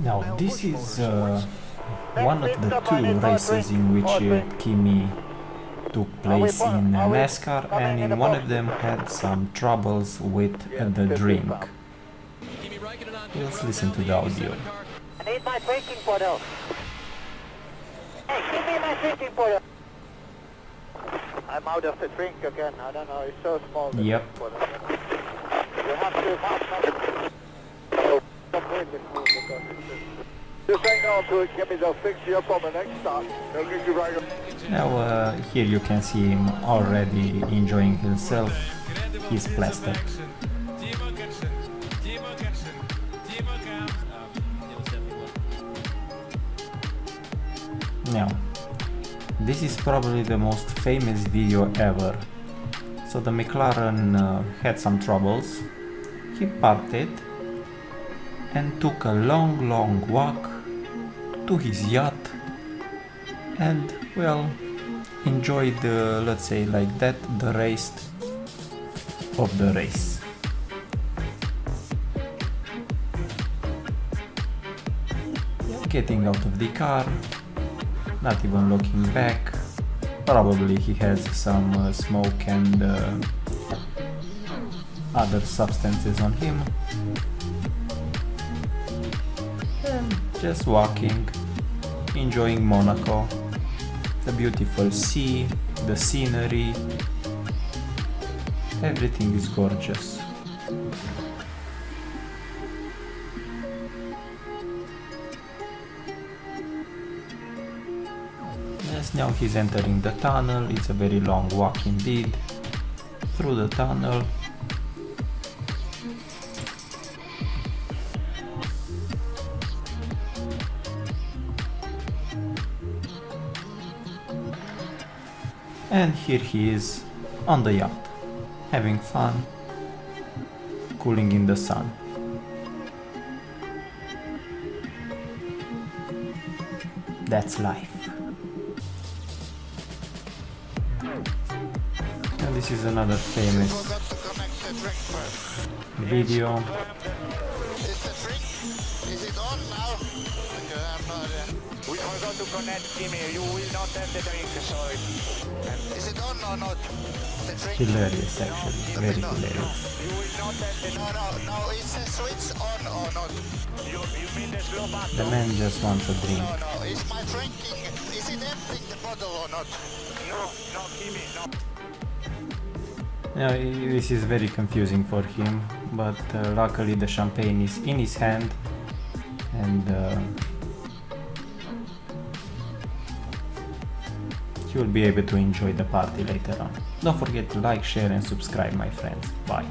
Now, this is one of the two races in which Kimi took place in NASCAR, and in one of them had some troubles with the drink. Let's listen to the audio. I need my drinking bottle. Hey, give me my drinking bottle. I'm out of the drink again. I don't know, it's so small. Yep. You have to completely full because just hang on to it, Kimmy, they'll fix you up on the next stop. They'll get you right up. Now here you can see him already enjoying himself. He's plastered. Now, this is probably the most famous video ever. So the McLaren had some troubles. He parted and took a long walk to his yacht and, well, enjoyed, let's say like that, the race of the race. Getting out of the car, not even looking back. Probably he has some smoke and other substances on him. And just walking, enjoying Monaco, the beautiful sea, the scenery, everything is gorgeous. Yes, now he's entering the tunnel. It's a very long walk indeed through the tunnel. And here he is on the yacht, having fun, cooling in the sun. That's life. And this is another famous video. Is it on now? We forgot to connect, Kimmy. You will not have the drink, sorry. Is it on or not? The drink? Hilarious, actually, very hilarious. You will not have the No, is the switch on or not? You mean the slow button? The man just wants a drink. No, is my drinking, is it emptying the bottle or not? No, Kimmy, no. Now, this is very confusing for him, but luckily the champagne is in his hand, and he will be able to enjoy the party later on. Don't forget to like, share and subscribe, my friends. Bye.